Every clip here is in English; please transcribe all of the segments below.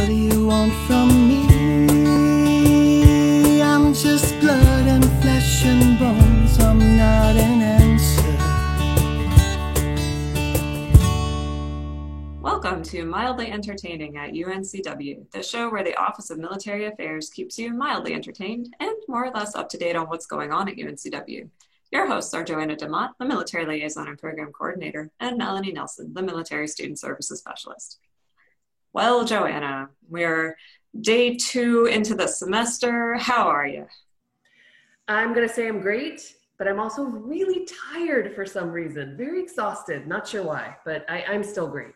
do you want from me? I'm just blood and flesh and bones. I'm not an answer. Welcome to Mildly Entertaining at UNCW, the show where the Office of Military Affairs keeps you mildly entertained and more or less up to date on what's going on at UNCW. Your hosts are Joanna DeMott, the Military Liaison and Program Coordinator, and Melanie Nelson, the Military Student Services Specialist. Well, Joanna, we're day 2 into the semester. How are you? I'm going to say I'm great, but I'm also really tired for some reason. Very exhausted. Not sure why, but I'm still great.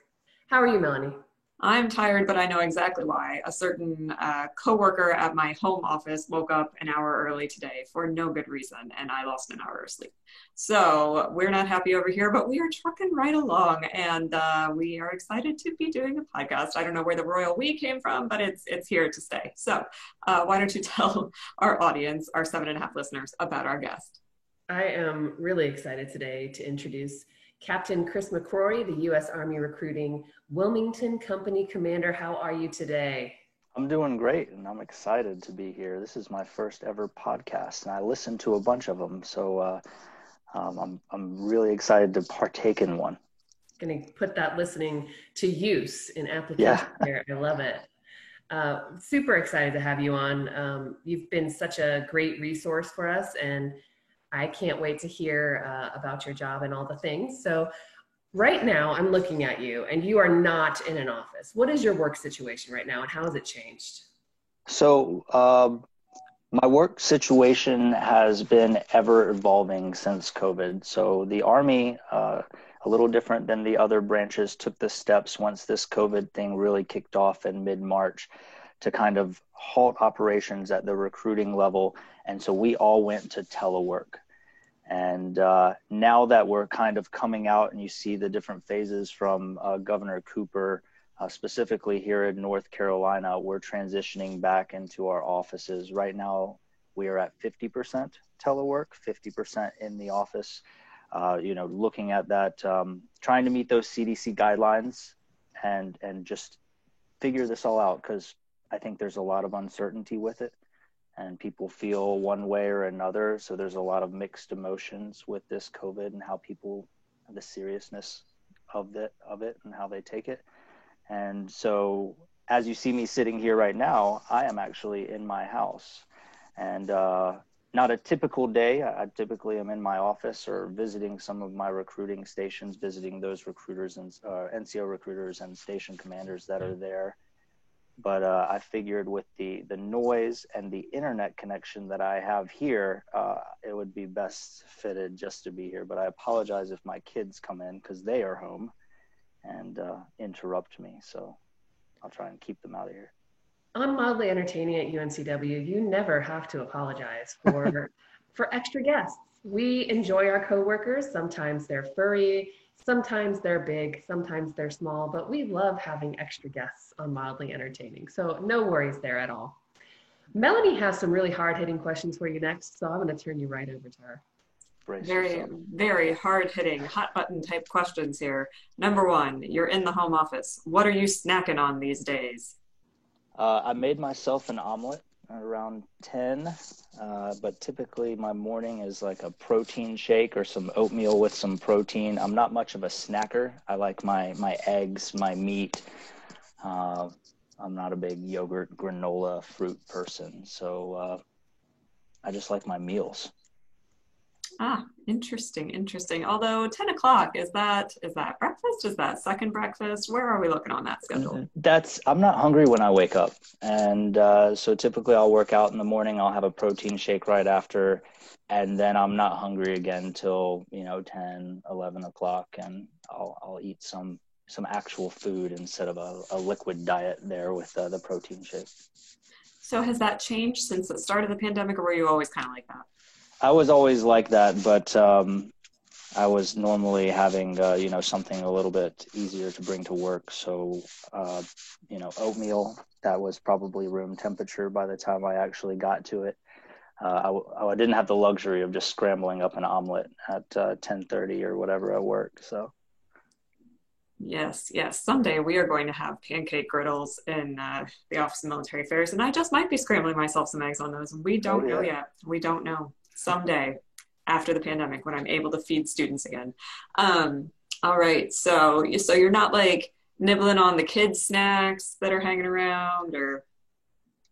How are you, Melanie? I'm tired, but I know exactly why. A certain coworker at my home office woke up an hour early today for no good reason, and I lost an hour of sleep. So we're not happy over here, but we are trucking right along, and we are excited to be doing a podcast. I don't know where the royal we came from, but it's here to stay. So why don't you tell our audience, our 7.5 listeners, about our guest? I am really excited today to introduce Captain Chris McCrory, the U.S. Army Recruiting Wilmington Company Commander. How are you today? I'm doing great, and I'm excited to be here. This is my first ever podcast, and I listened to a bunch of them, so I'm really excited to partake in one. Going to put that listening to use in application here. I love it. Super excited to have you on. You've been such a great resource for us, and I can't wait to hear about your job and all the things. So right now I'm looking at you and you are not in an office. What is your work situation right now and how has it changed? So my work situation has been ever evolving since COVID. So the Army, a little different than the other branches, took the steps once this COVID thing really kicked off in mid-March to kind of halt operations at the recruiting level. And so we all went to telework. And now that we're kind of coming out and you see the different phases from Governor Cooper, specifically here in North Carolina, we're transitioning back into our offices. Right now, we are at 50% telework, 50% in the office, looking at that, trying to meet those CDC guidelines and just figure this all out, because I think there's a lot of uncertainty with it. And people feel one way or another. So there's a lot of mixed emotions with this COVID and how people, the seriousness of it and how they take it. And so as you see me sitting here right now, I am actually in my house, and not a typical day. I typically am in my office or visiting some of my recruiting stations, visiting those recruiters and NCO recruiters and station commanders that are there. But I figured with the noise and the internet connection that I have here, it would be best fitted just to be here. But I apologize if my kids come in because they are home and interrupt me. So I'll try and keep them out of here. On Mildly Entertaining at UNCW, you never have to apologize for extra guests. We enjoy our coworkers. Sometimes they're furry, sometimes they're big, sometimes they're small, but we love having extra guests on Mildly Entertaining. So no worries there at all. Melanie has some really hard-hitting questions for you next, so I'm going to turn you right over to her. Very, very hard-hitting, hot-button type questions here. Number 1, you're in the home office. What are you snacking on these days? I made myself an omelet around 10, but typically my morning is like a protein shake or some oatmeal with some protein. I'm not much of a snacker. I like my eggs, my meat. I'm not a big yogurt, granola, fruit person. So I just like my meals. Interesting. Although 10 o'clock, is that breakfast? Is that second breakfast? Where are we looking on that schedule? I'm not hungry when I wake up. And so typically I'll work out in the morning. I'll have a protein shake right after. And then I'm not hungry again till, 10, 11 o'clock. And I'll eat some actual food instead of a liquid diet there with the protein shake. So has that changed since the start of the pandemic, or were you always kind of like that? I was always like that, but I was normally having, something a little bit easier to bring to work. So, oatmeal, that was probably room temperature by the time I actually got to it. I didn't have the luxury of just scrambling up an omelet at 10:30 or whatever at work. So Yes, yes. Someday we are going to have pancake griddles in the Office of Military Affairs, and I just might be scrambling myself some eggs on those. We Oh don't know yeah. yet. We don't know. Someday, after the pandemic, when I'm able to feed students again. Um, all right. So you're not like nibbling on the kids' snacks that are hanging around, or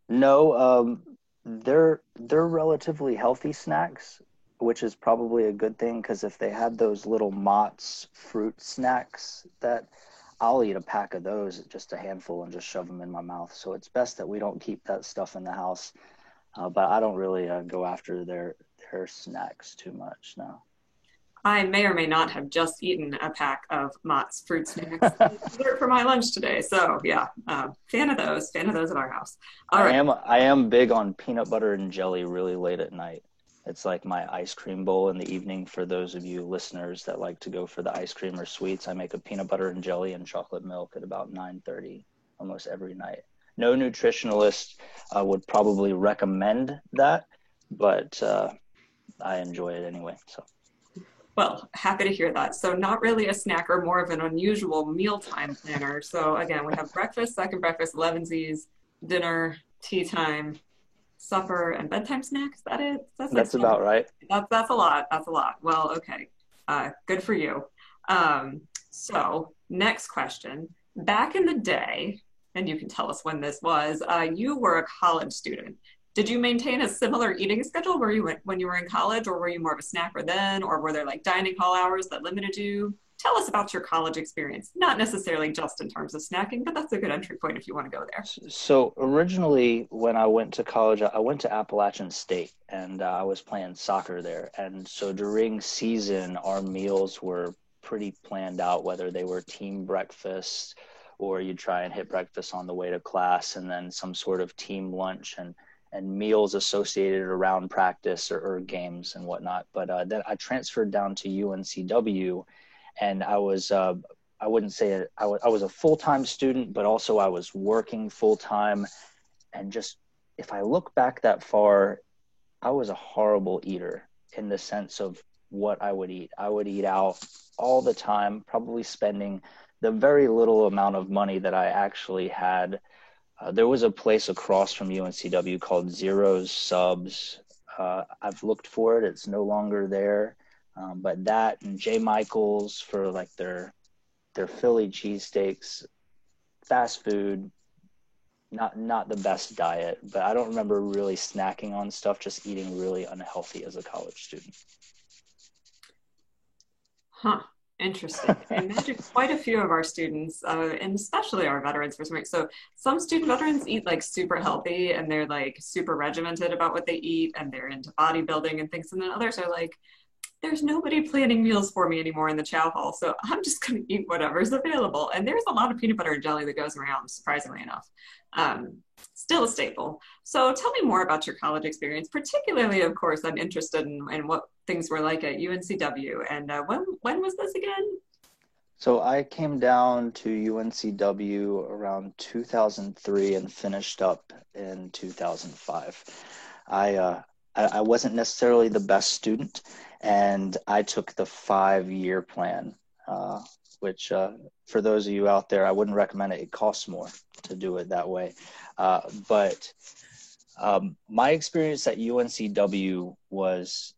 No, they're relatively healthy snacks, which is probably a good thing because if they had those little Mott's fruit snacks, that I'll eat a pack of those, just a handful, and just shove them in my mouth. So it's best that we don't keep that stuff in the house. But I don't really go after their snacks too much now. I may or may not have just eaten a pack of Mott's fruit snacks as dessert for my lunch today. So yeah, fan of those at our house. All right. I am big on peanut butter and jelly really late at night. It's like my ice cream bowl in the evening for those of you listeners that like to go for the ice cream or sweets. I make a peanut butter and jelly and chocolate milk at about 9:30 almost every night. No nutritionalist would probably recommend that, but I enjoy it anyway. So Well, happy to hear that. So not really a snacker, more of an unusual mealtime planner. So again, we have breakfast, second breakfast, elevensies, dinner, tea time, supper, and bedtime snack. Is that it? that's about right. That's a lot. That's a lot. Well, okay. Good for you. So next question. Back in the day, and you can tell us when this was, you were a college student. Did you maintain a similar eating schedule when you were in college, or were you more of a snacker then, or were there like dining hall hours that limited you? Tell us about your college experience, not necessarily just in terms of snacking, but that's a good entry point if you want to go there. So originally, when I went to college, I went to Appalachian State, and I was playing soccer there. And so during season, our meals were pretty planned out, whether they were team breakfasts or you try and hit breakfast on the way to class, and then some sort of team lunch and meals associated around practice or games and whatnot. But then I transferred down to UNCW, and I was I wouldn't say it, I was a full-time student, but also I was working full-time. And just, if I look back that far, I was a horrible eater in the sense of what I would eat. I would eat out all the time, probably spending the very little amount of money that I actually had. There was a place across from UNCW called Zero's Subs. I've looked for it. It's no longer there. But that and J. Michael's for like their Philly cheesesteaks, fast food, not the best diet. But I don't remember really snacking on stuff, just eating really unhealthy as a college student. Huh. Interesting. I imagine quite a few of our students, and especially our veterans for some reason. So some student veterans eat like super healthy and they're like super regimented about what they eat and they're into bodybuilding and things. And then others are like, there's nobody planning meals for me anymore in the chow hall. So I'm just going to eat whatever's available. And there's a lot of peanut butter and jelly that goes around, surprisingly enough. Still a staple. So tell me more about your college experience. Particularly, of course, I'm interested in what things were like at UNCW. And when was this again? So I came down to UNCW around 2003 and finished up in 2005. I wasn't necessarily the best student, and I took the 5-year plan, which for those of you out there, I wouldn't recommend it. It costs more to do it that way. But my experience at UNCW was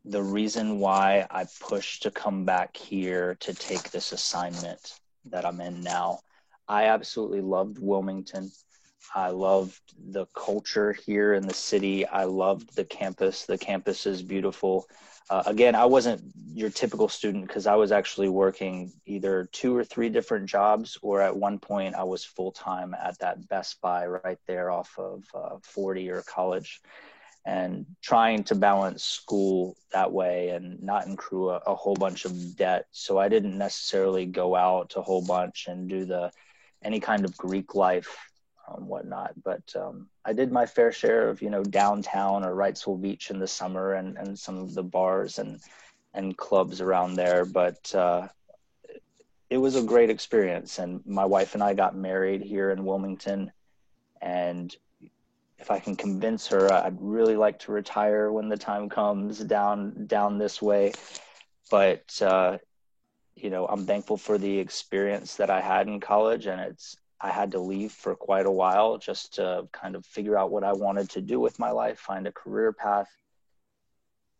the reason why I pushed to come back here to take this assignment that I'm in now. I absolutely loved Wilmington. I loved the culture here in the city. I loved the campus. The campus is beautiful. Again, I wasn't your typical student because I was actually working either 2 or 3 different jobs, or at one point I was full-time at that Best Buy right there off of 40 or College, and trying to balance school that way and not accrue a whole bunch of debt. So I didn't necessarily go out a whole bunch and do any kind of Greek life, whatnot. But I did my fair share of, downtown or Wrightsville Beach in the summer and some of the bars and clubs around there. But it was a great experience. And my wife and I got married here in Wilmington. And if I can convince her, I'd really like to retire when the time comes down this way. But I'm thankful for the experience that I had in college, and I had to leave for quite a while just to kind of figure out what I wanted to do with my life, find a career path.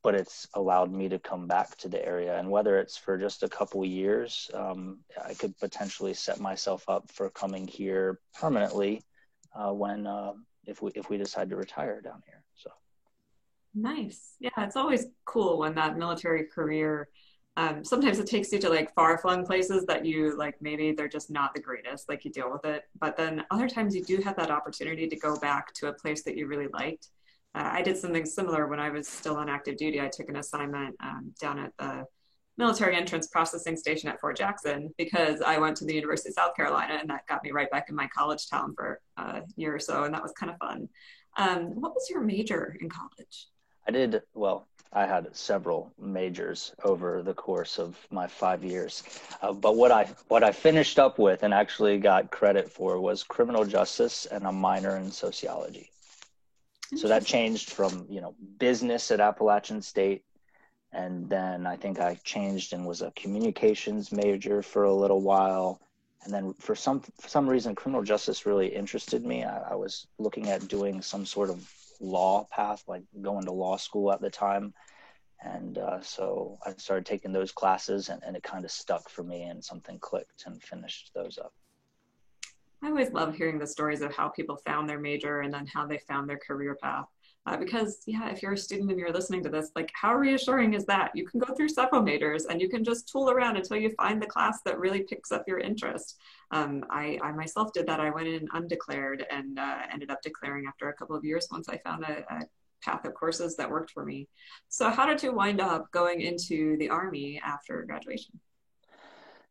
But it's allowed me to come back to the area, and whether it's for just a couple of years, I could potentially set myself up for coming here permanently if we decide to retire down here. So nice. Yeah, it's always cool when that military career. Sometimes it takes you to like far-flung places that you like, maybe they're just not the greatest, like you deal with it. But then other times you do have that opportunity to go back to a place that you really liked. I did something similar when I was still on active duty. I took an assignment down at the military entrance processing station at Fort Jackson because I went to the University of South Carolina, and that got me right back in my college town for a year or so, and that was kind of fun. What was your major in college? I had several majors over the course of my 5 years. But what I finished up with and actually got credit for was criminal justice and a minor in sociology. So that changed from, business at Appalachian State. And then I think I changed and was a communications major for a little while. And then for some reason, criminal justice really interested me. I was looking at doing some sort of law path, like going to law school at the time. And so I started taking those classes, and it kind of stuck for me, and something clicked and finished those up. I always love hearing the stories of how people found their major and then how they found their career path. Because if you're a student and you're listening to this, like how reassuring is that? You can go through several majors and you can just tool around until you find the class that really picks up your interest. I myself did that. I went in undeclared and ended up declaring after a couple of years once I found a path of courses that worked for me. So how did you wind up going into the Army after graduation?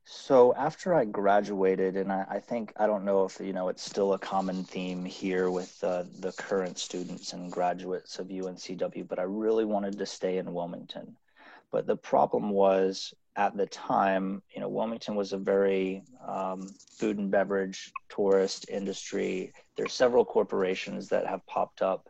So after I graduated, and I don't know if, it's still a common theme here with the current students and graduates of UNCW, but I really wanted to stay in Wilmington. But the problem was at the time, Wilmington was a very food and beverage tourist industry. There's several corporations that have popped up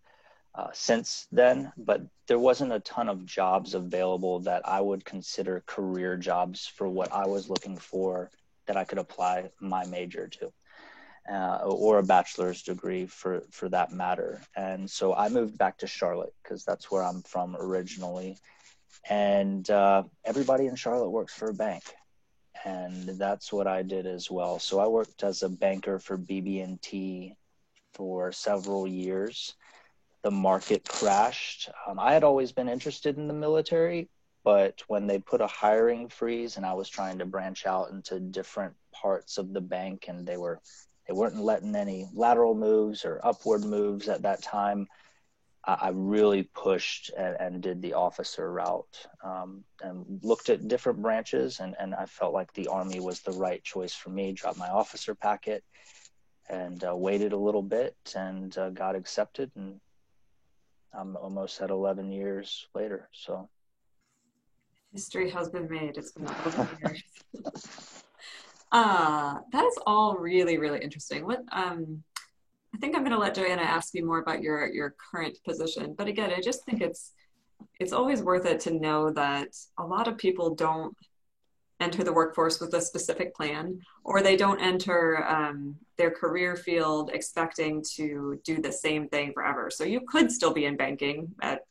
since then, but there wasn't a ton of jobs available that I would consider career jobs for what I was looking for that I could apply my major to, or a bachelor's degree for that matter. And so I moved back to Charlotte because that's where I'm from originally. And everybody in Charlotte works for a bank. And that's what I did as well. So I worked as a banker for BB&T for several years. The market crashed. I had always been interested in the military, but when they put a hiring freeze and I was trying to branch out into different parts of the bank, and they weren't letting any lateral moves or upward moves at that time, I really pushed and did the officer route, and looked at different branches, and I felt like the Army was the right choice for me. Dropped my officer packet and waited a little bit and got accepted, and I'm almost at 11 years later. So history has been made. It's been 11 years. That is all really, really interesting. I think I'm going to let Joanna ask you more about your current position. But again, I just think it's always worth it to know that a lot of people don't enter the workforce with a specific plan, or they don't enter their career field expecting to do the same thing forever. So you could still be in banking at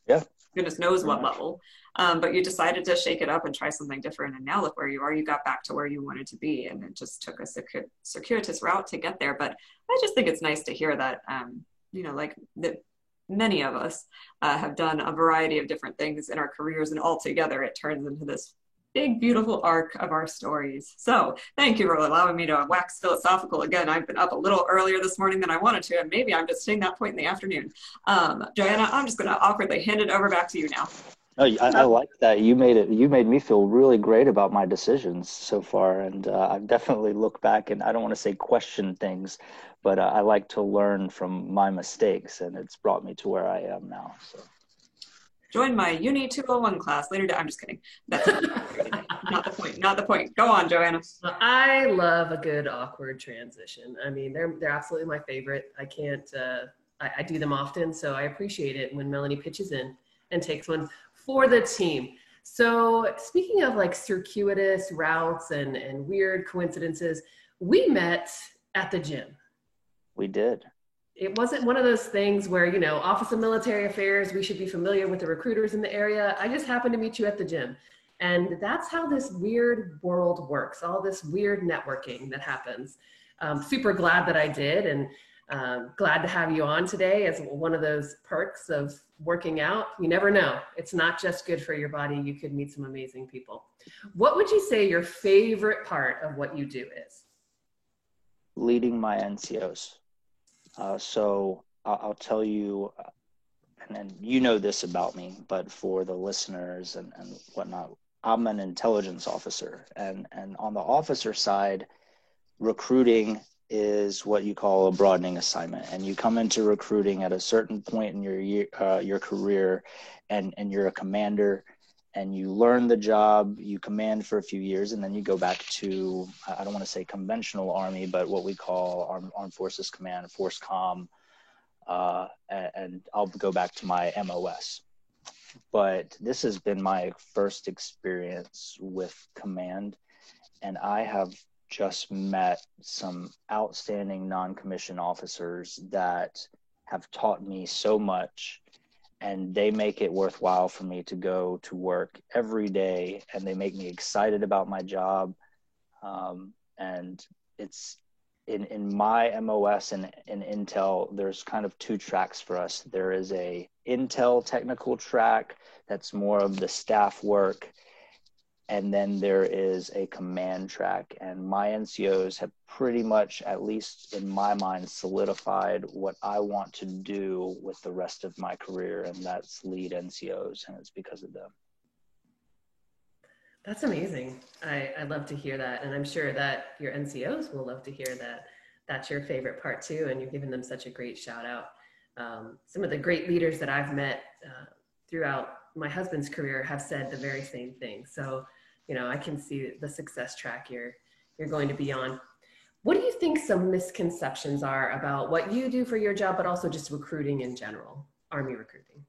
goodness knows what level, but you decided to shake it up and try something different. And now look where you are. You got back to where you wanted to be, and it just took a circuitous route to get there. But I just think it's nice to hear that, like that many of us have done a variety of different things in our careers, and all together it turns into this big, beautiful arc of our stories. So thank you for allowing me to wax philosophical again. I've been up a little earlier this morning than I wanted to, and maybe I'm just hitting that point in the afternoon. Joanna, I'm just going to awkwardly hand it over back to you now. Oh, I like that. You made me feel really great about my decisions so far. And I've definitely looked back, and I don't want to say question things, but I like to learn from my mistakes, and it's brought me to where I am now. So. Join my Uni 201 class later. I'm just kidding. That's not the point. Not the point. Go on, Joanna. I love a good awkward transition. I mean, they're absolutely my favorite. I can't. I do them often, so I appreciate it when Melanie pitches in and takes one for the team. So speaking of like circuitous routes and weird coincidences, we met at the gym. We did. It wasn't one of those things where, you know, Office of Military Affairs, we should be familiar with the recruiters in the area. I just happened to meet you at the gym. And that's how this weird world works, all this weird networking that happens. Super glad that I did, and glad to have you on today as one of those perks of working out. You never know. It's not just good for your body. You could meet some amazing people. What would you say your favorite part of what you do is? Leading my NCOs. So I'll tell you, and then you know this about me, but for the listeners and whatnot, I'm an intelligence officer. And on the officer side, recruiting is what you call a broadening assignment. And you come into recruiting at a certain point in your career, and you're a commander, and you learn the job, you command for a few years, and then you go back to, I don't want to say conventional Army, but what we call Armed Forces Command, Force Com, and I'll go back to my MOS. But this has been my first experience with command, and I have just met some outstanding non-commissioned officers that have taught me so much, and they make it worthwhile for me to go to work every day, and they make me excited about my job. And it's in my MOS and in Intel, there's kind of two tracks for us. There is a Intel technical track that's more of the staff work, and then there is a command track. And my NCOs have pretty much, at least in my mind, solidified what I want to do with the rest of my career, and that's lead NCOs, and it's because of them. That's amazing. I love to hear that. And I'm sure that your NCOs will love to hear that that's your favorite part too. And you're giving them such a great shout out. Some of the great leaders that I've met throughout my husband's career have said the very same thing. So, you know, I can see the success track you're going to be on. What do you think some misconceptions are about what you do for your job, but also just recruiting in general, Army recruiting?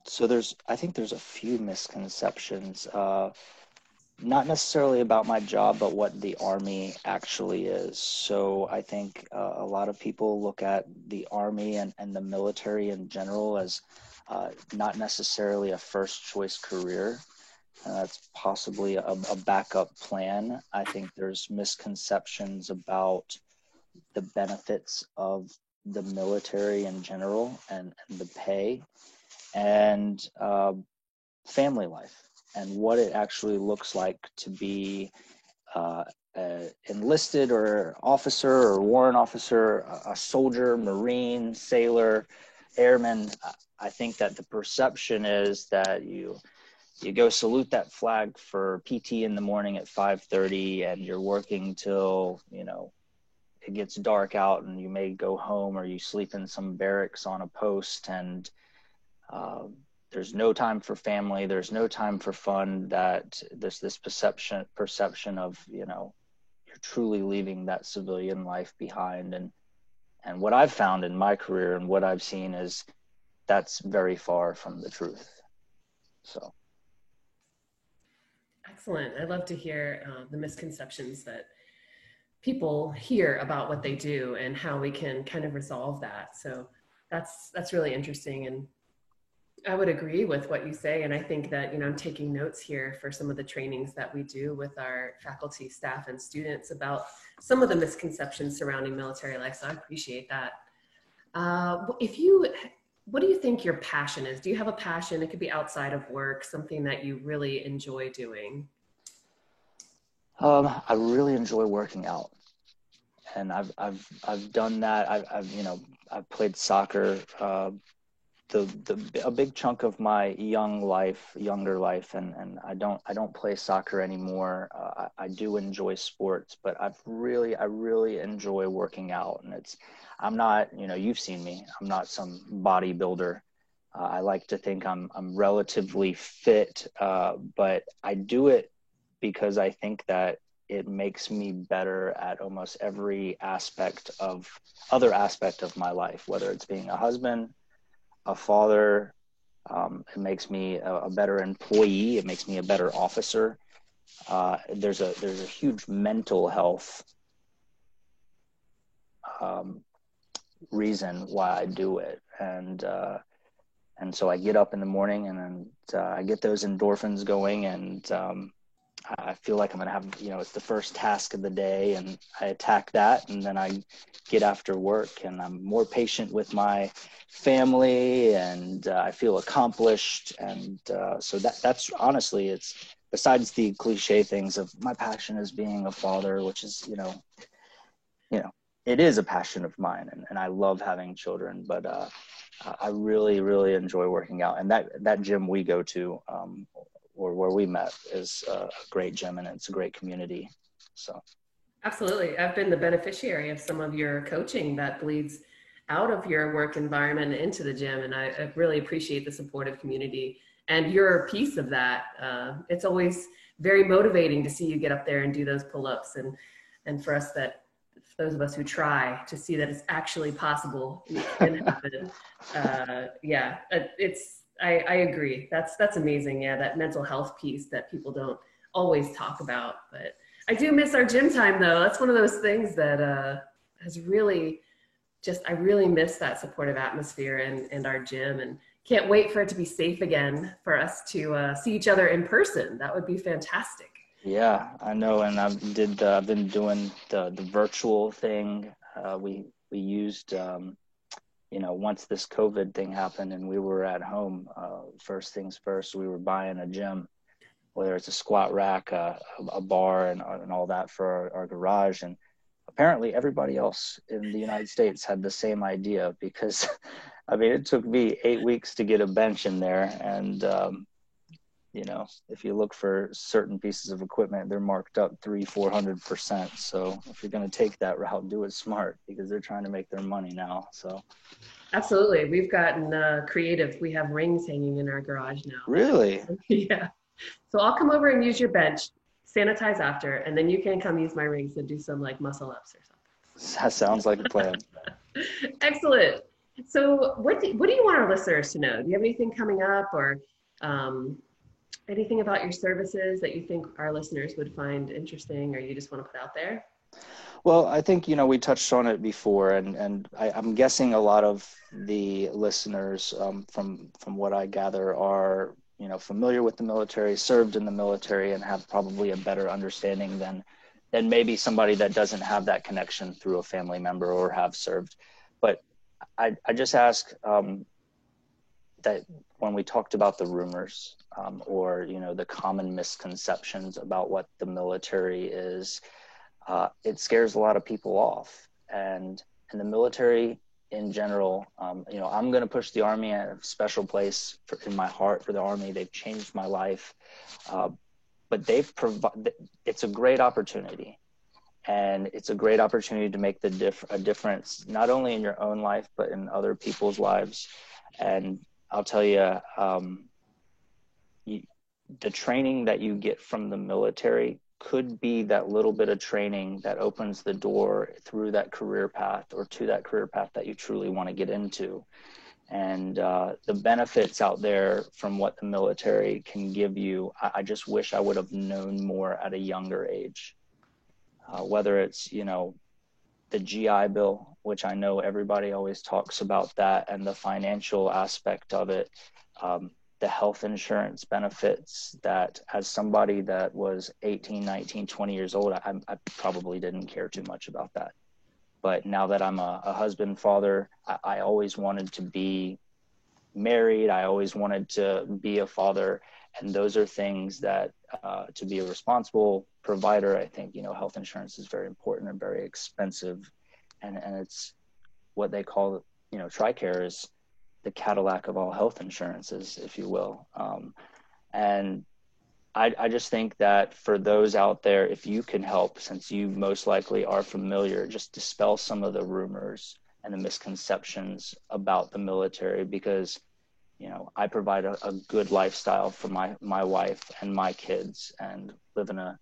So I think there's a few misconceptions, not necessarily about my job, but what the Army actually is. So I think a lot of people look at the Army and the military in general as not necessarily a first choice career. That's possibly a backup plan. I think there's misconceptions about the benefits of the military in general, and the pay, and family life, and what it actually looks like to be enlisted or officer or warrant officer, a soldier, Marine, sailor, airman. I think that the perception is that you go salute that flag for PT in the morning at 5:30, and you're working till, you know, it gets dark out, and you may go home, or you sleep in some barracks on a post, and there's no time for family. There's no time for fun. That there's this perception of, you know, you're truly leaving that civilian life behind. And what I've found in my career and what I've seen is that's very far from the truth. So. Excellent. I love to hear the misconceptions that people hear about what they do and how we can kind of resolve that. So that's really interesting. And I would agree with what you say. And I think that, you know, I'm taking notes here for some of the trainings that we do with our faculty, staff, and students about some of the misconceptions surrounding military life. So I appreciate that. What do you think your passion is? Do you have a passion? It could be outside of work, something that you really enjoy doing. I really enjoy working out, and I've done that. I've played soccer. A big chunk of my younger life, and I don't play soccer anymore. I do enjoy sports, but I really enjoy working out. And I'm not, you know, you've seen me, I'm not some bodybuilder. I like to think I'm relatively fit, but I do it because I think that it makes me better at almost every other aspect of my life, whether it's being a husband, a father, It makes me a better employee. It makes me a better officer. There's a huge mental health reason why I do it, and so I get up in the morning, and then I get those endorphins going, and I feel like I'm gonna have, it's the first task of the day, and I attack that, and then I get after work, and I'm more patient with my family, and I feel accomplished, and so that's honestly, it's besides the cliche things of my passion is being a father, which is it is a passion of mine, and I love having children, but I really, really enjoy working out, and that gym we go to, or where we met, is a great gym, and it's a great community. So, Absolutely, I've been the beneficiary of some of your coaching that bleeds out of your work environment and into the gym, and I really appreciate the supportive community and you're a piece of that. It's always very motivating to see you get up there and do those pull-ups, and for those of us who try to see that it's actually possible and it can happen. I agree. That's amazing. Yeah, that mental health piece that people don't always talk about. But I do miss our gym time, though. That's one of those things that has really I really miss that supportive atmosphere and our gym, and can't wait for it to be safe again for us to see each other in person. That would be fantastic. Yeah, I know, and I've been doing the virtual thing. We used once this COVID thing happened and we were at home. First things first, we were buying a gym, whether it's a squat rack, a bar, and all that for our garage. And apparently, everybody else in the United States had the same idea, because I mean, it took me 8 weeks to get a bench in there, and if you look for certain pieces of equipment, they're marked up 300-400%. So if you're going to take that route, do it smart, because they're trying to make their money now. So absolutely, we've gotten creative. We have rings hanging in our garage now. Really? Yeah. So I'll come over and use your bench, sanitize after, and then you can come use my rings and do some like muscle ups or something. That sounds like a plan. Excellent. So what do you want our listeners to know? Do you have anything coming up, or anything about your services that you think our listeners would find interesting, or you just want to put out there? Well, I think, we touched on it before, and I'm guessing a lot of the listeners, from what I gather, are, familiar with the military, served in the military, and have probably a better understanding than maybe somebody that doesn't have that connection through a family member or have served. But I just ask that when we talked about the rumors, or the common misconceptions about what the military is, it scares a lot of people off. And the military in general, I'm going to push the Army. I have a special place in my heart for the Army. They've changed my life, but it's a great opportunity. And it's a great opportunity to make a difference, not only in your own life, but in other people's lives. And I'll tell you, the training that you get from the military could be that little bit of training that opens the door through that career path, or to that career path that you truly want to get into. And the benefits out there from what the military can give you, I just wish I would have known more at a younger age. Whether it's, the GI Bill, which I know everybody always talks about that, and the financial aspect of it, the health insurance benefits, that as somebody that was 18, 19, 20 years old, I probably didn't care too much about that. But now that I'm a husband, father, I always wanted to be married. I always wanted to be a father. And those are things that, to be a responsible provider, I think, health insurance is very important and very expensive. And it's what they call, TRICARE is the Cadillac of all health insurances, if you will. And I just think that for those out there, if you can help, since you most likely are familiar, just dispel some of the rumors and the misconceptions about the military, because I provide a good lifestyle for my wife and my kids, and live in a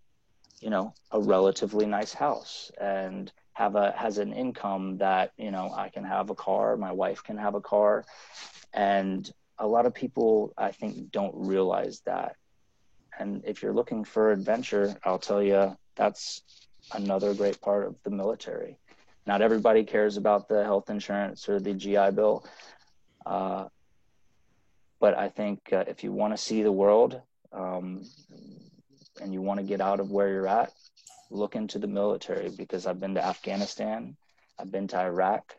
relatively nice house, and has an income that, I can have a car, my wife can have a car. And a lot of people, I think, don't realize that. And if you're looking for adventure, I'll tell you, that's another great part of the military. Not everybody cares about the health insurance or the GI Bill. But I think if you want to see the world and you want to get out of where you're at, look into the military, because I've been to Afghanistan, I've been to Iraq,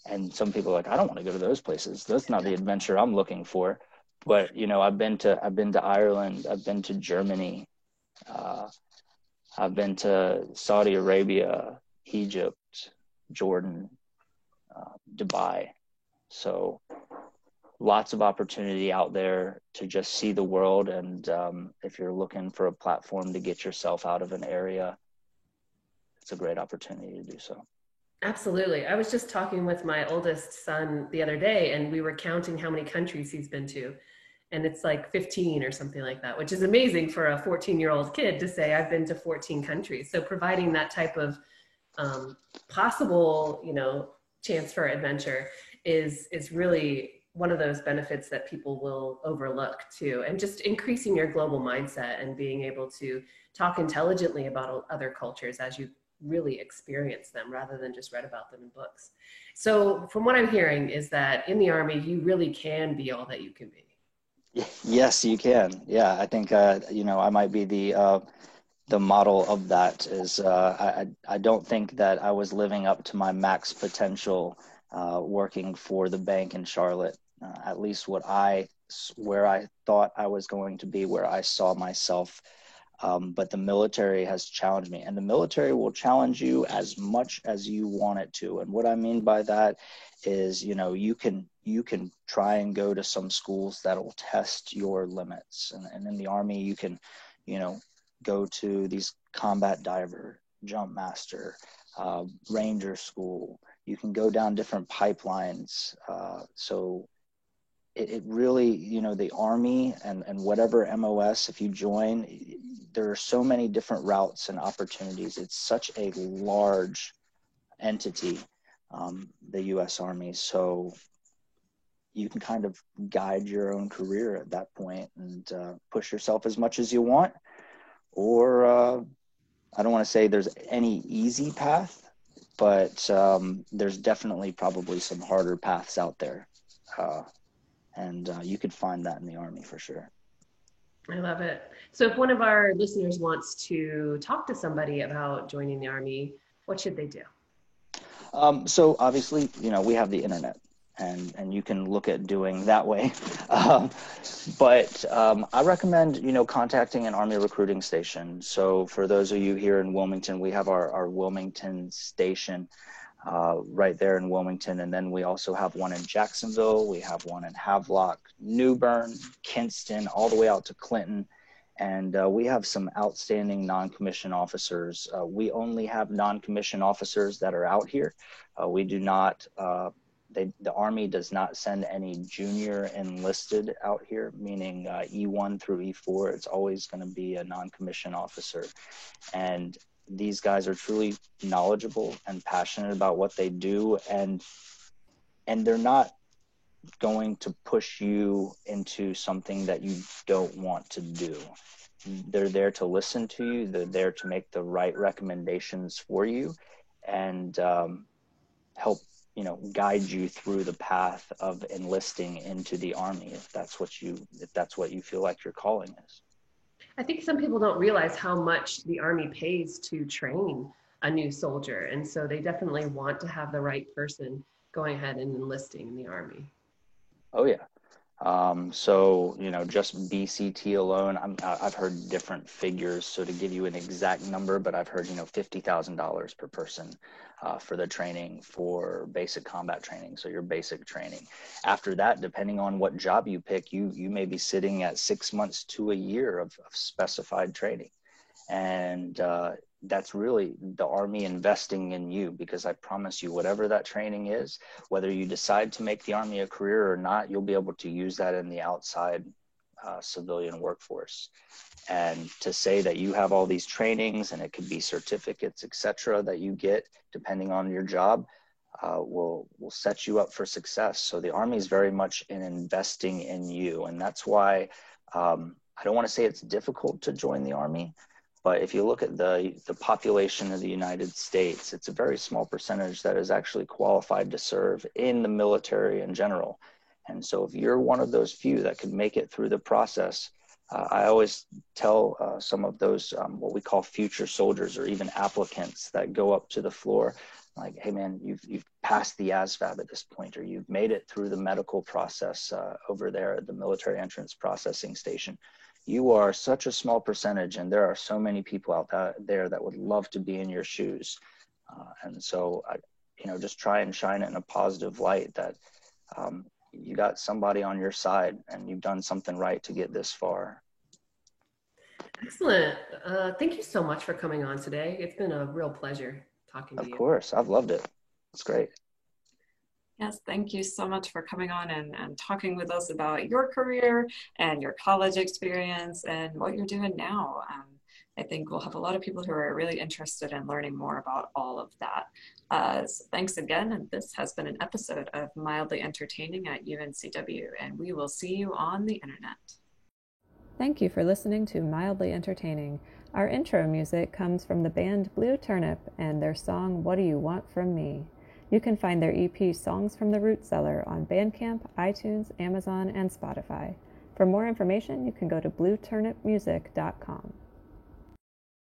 and some people are like, I don't want to go to those places. That's not the adventure I'm looking for. But, you know, I've been to Ireland, I've been to Germany, I've been to Saudi Arabia, Egypt, Jordan, Dubai. So lots of opportunity out there to just see the world. And if you're looking for a platform to get yourself out of an area, it's a great opportunity to do so. Absolutely. I was just talking with my oldest son the other day, and we were counting how many countries he's been to. And it's like 15 or something like that, which is amazing for a 14-year-old kid to say, I've been to 14 countries. So providing that type of possible, you know, chance for adventure is really one of those benefits that people will overlook too. And just increasing your global mindset and being able to talk intelligently about other cultures as you really experience them rather than just read about them in books. So from what I'm hearing is that in the Army, you really can be all that you can be. Yes, you can. Yeah, I think, you know, I might be the model of that. Is I don't think that I was living up to my max potential working for the bank in Charlotte. At least where I thought I was going to be, where I saw myself. But the military has challenged me, and the military will challenge you as much as you want it to. And what I mean by that is, you know, you can try and go to some schools that will test your limits. And in the Army, you can, you know, go to these combat diver, jump master, ranger school. You can go down different pipelines. So it really, you know, the Army and whatever MOS, if you join, there are so many different routes and opportunities. It's such a large entity, the U.S. Army. So you can kind of guide your own career at that point and push yourself as much as you want. Or I don't want to say there's any easy path, but there's definitely probably some harder paths out there. And you could find that in the Army for sure. I love it. So if one of our listeners wants to talk to somebody about joining the Army, what should they do? So obviously, you know, we have the internet, and you can look at doing that way. But I recommend, you know, contacting an Army recruiting station. So for those of you here in Wilmington, we have our Wilmington station right there in Wilmington. And then we also have one in Jacksonville. We have one in Havelock, New Bern, Kinston, all the way out to Clinton. And we have some outstanding non-commissioned officers. We only have non-commissioned officers that are out here. We do not, the Army does not send any junior enlisted out here, meaning E1 through E4. It's always going to be a non-commissioned officer. And these guys are truly knowledgeable and passionate about what they do. And they're not going to push you into something that you don't want to do. They're there to listen to you. They're there to make the right recommendations for you and help, you know, guide you through the path of enlisting into the Army, if that's what you feel like your calling is. I think some people don't realize how much the Army pays to train a new soldier. And so they definitely want to have the right person going ahead and enlisting in the Army. Oh, yeah. So, you know, just BCT alone, I've heard different figures. So to give you an exact number, but I've heard, you know, $50,000 per person for the training for basic combat training. So your basic training. After that, depending on what job you pick, you may be sitting at 6 months to a year of specified training. And that's really the Army investing in you, because I promise you, whatever that training is, whether you decide to make the Army a career or not, you'll be able to use that in the outside civilian workforce. And to say that you have all these trainings, and it could be certificates, etc., that you get depending on your job, will set you up for success. So the Army is very much in investing in you, and that's why I don't want to say it's difficult to join the Army, but if you look at the population of the United States, it's a very small percentage that is actually qualified to serve in the military in general. And so if you're one of those few that could make it through the process, I always tell some of those what we call future soldiers or even applicants that go up to the floor, like, hey man, you've passed the ASVAB at this point, or you've made it through the medical process over there at the military entrance processing station. You are such a small percentage, and there are so many people out there that would love to be in your shoes. And so, just try and shine it in a positive light that you got somebody on your side and you've done something right to get this far. Excellent. Thank you so much for coming on today. It's been a real pleasure talking to you. Of course. I've loved it. It's great. Yes, thank you so much for coming on and talking with us about your career and your college experience and what you're doing now. I think we'll have a lot of people who are really interested in learning more about all of that. So thanks again, and this has been an episode of Mildly Entertaining at UNCW, and we will see you on the internet. Thank you for listening to Mildly Entertaining. Our intro music comes from the band Blue Turnip and their song, What Do You Want From Me? You can find their EP Songs from the Root Cellar on Bandcamp, iTunes, Amazon, and Spotify. For more information, you can go to blueturnipmusic.com.